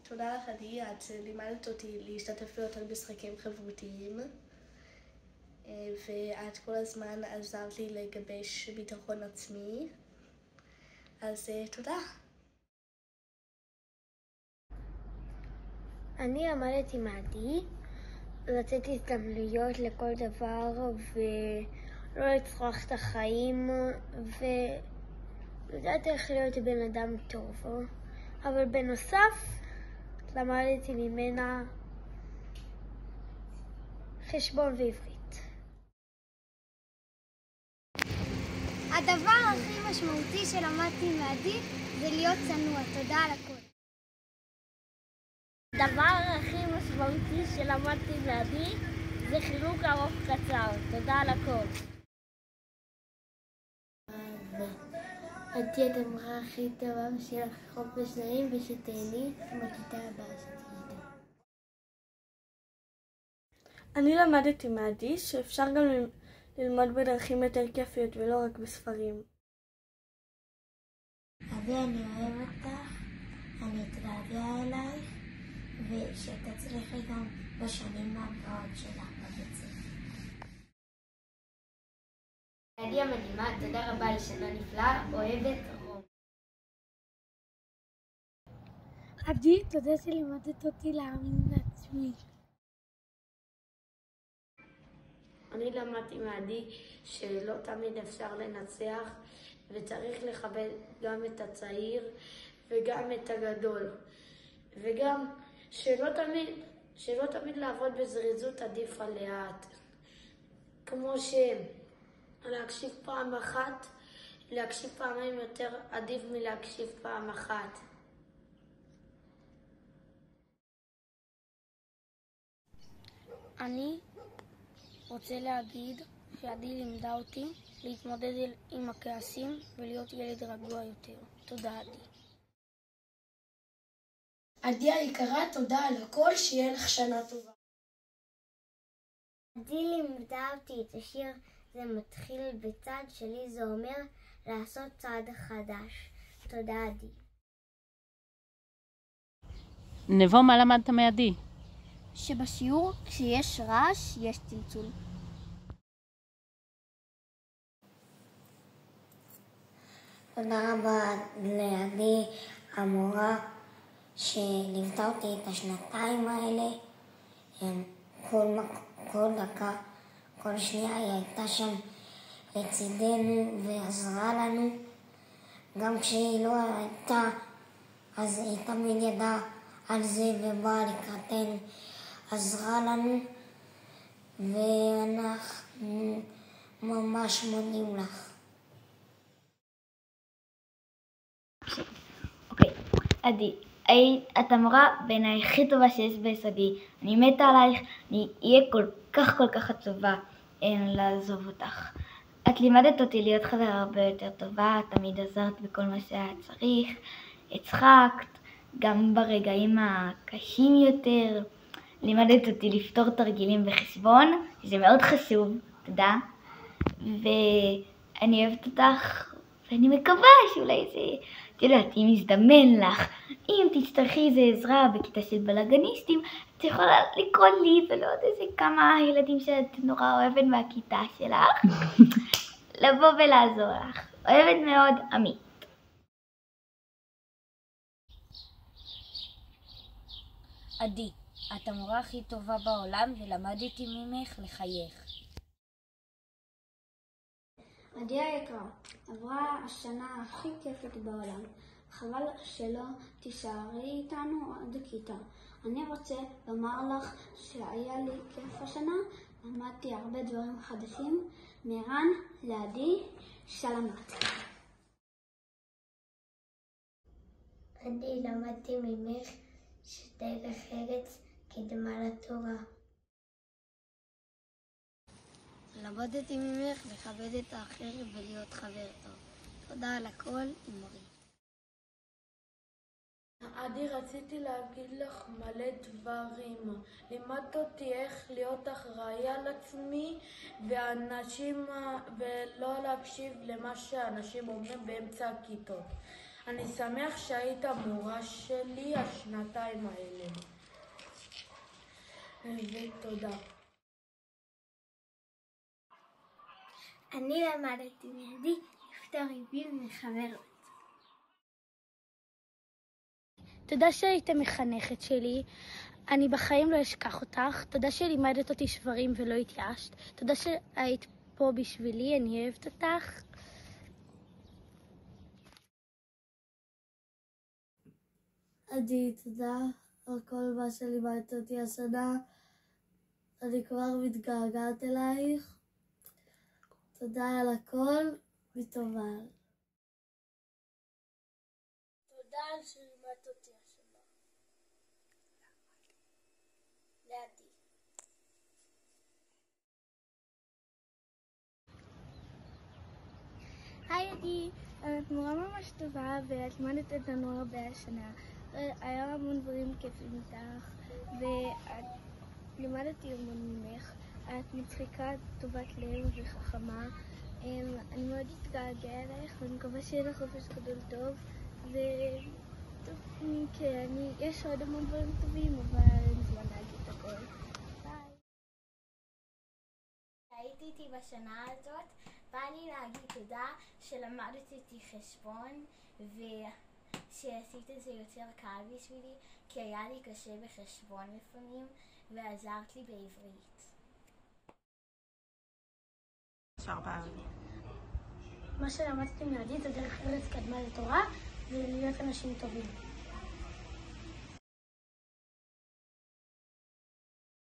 תודה לך עדי, את לימדת אותי להשתתף יותר משחקים חברתיים, ואת כל הזמן עזרת לי לגבש ביטחון עצמי, אז תודה. אני למדתי מעדי, לתת הזדמנויות לכל דבר ולא לצרוך את החיים ולדעת איך להיות בן אדם טוב. אבל בנוסף למדתי ממנה חשבון ועברית. הדבר הכי משמעותי שלמדתי מעדי זה להיות צנוע. תודה על הכל. הדבר הכי משמעותי שלמדתי מעדי זה חילוק ארוך קצר. תודה על הכל. עדי, את המורה הכי טובה ושיהיה לך חופש נעים ושתהני בכיתה הבאה שתהיי. אני למדתי מעדי שאפשר גם ללמוד בדרכים יותר כיפיות ולא רק בספרים. עדי, אני אוהב אותך, אני אתגעגע אלייך ושתצליחי גם בשנים הבאות שלך בבית ספר. עדי המדהימה, תודה רבה על שנה נפלאה, אוהבת רום. עדי, תודה שלימדת אותי להאמין בעצמי. אני למדתי מעדי שלא תמיד אפשר לנצח וצריך לכבד גם את הצעיר וגם את הגדול, וגם שלא תמיד לעבוד בזריזות עדיף על לאט, כמו להקשיב פעם אחת, להקשיב פעמיים יותר עדיף מלהקשיב פעם אחת. אני רוצה להגיד שעדי לימדה אותי להתמודד עם הכעסים ולהיות ילד רגוע יותר. תודה עדי. עדי היקרה, תודה על הכל, שיהיה לך שנה טובה. עדי לימדה אותי את השיר זה מתחיל בצד שלי, זה אומר לעשות צעד חדש. תודה עדי. נבו, מה למדת מעדי? שבשיעור כשיש רעש יש צלצול. תודה רבה לעדי המורה שליוותה אותי את השנתיים האלה. כל דקה, כל שנייה היא הייתה שם לצידנו ועזרה לנו. גם כשהיא לא הייתה, אז היא תמיד ידעה על זה ובאה לקראתנו, עזרה לנו, ואנחנו ממש מודים לך. עדי, את המורה בעיניי הכי טובה שיש ביסודי. אני מתה עלייך, אני אהיה כל כך עצובה לעזוב אותך. את לימדת אותי להיות חבר הרבה יותר טובה, תמיד עזרת בכל מה שהיה צריך, הצחקת, גם ברגעים הקשים יותר. לימדת אותי לפתור תרגילים בחשבון, זה מאוד חשוב, תודה. ואני אוהבת אותך, ואני מקווה שאולי זה, את יודעת, אם יזדמן לך, אם תצטרכי איזה עזרה בכיתה של בלגניסטים, את יכולה לקרוא לי ולעוד איזה כמה ילדים שאת נורא אוהבת מהכיתה שלך, לבוא ולעזור לך. אוהבת מאוד, עמית. עדי, את המורה הכי טובה בעולם ולמדתי ממך לחייך. עדי היקרה, עברה השנה הכי כיפת בעולם. חבל שלא תישארי איתנו עד הכיתה. אני רוצה לומר לך שהיה לי כיף השנה, למדתי הרבה דברים חדשים. מערן לעדי, שלמת. עדי, למדתי ממך שדרך ארץ קדמה לתורה. למדתי ממך לכבד את האחר ולהיות חבר טוב. תודה על הכל, אמרי. עדי, רציתי להגיד לך מלא דברים. לימדת אותי איך להיות אחראי על עצמי ולא להקשיב למה שאנשים אומרים באמצע הכיתות. אני שמח שהיית מורה שלי השנתיים האלה. ותודה. אני למדתי מעדי לפתור ריבים מחברות. תודה שהיית מחנכת שלי. אני בחיים לא אשכח אותך. תודה שלימדת אותי שברים ולא התייאשת. תודה שהיית פה בשבילי, אני אוהבת אותך. עדי, תודה על כל מה שלימדת אותי השנה. אני כבר מתגעגעת אלייך. תודה על הכל, מטובה. תודה על שלימדת אותי השנה. לעדי. היי עדי, את מורה ממש טובה ואת לימדת אותנו הרבה השנה. היה המון דברים כיפים איתך ואת לימדתי המון ממך. את מצחיקה, טובת לב וחכמה. אני מאוד אתגעגע אליך ואני מקווה שיהיה לך חופש גדול טוב. יש עוד המון דברים טובים, אבל אין זמן להגיד הכל. ביי. הייתי איתי בשנה הזאת, בא לי להגיד תודה שלמדת איתי חשבון ושעשית את זה יותר קל בשבילי, כי היה לי קשה בחשבון לפעמים ועזרת לי בעברית. מה שלמדתי מעדי זה דרך ארץ קדמה לתורה ולהיות אנשים טובים.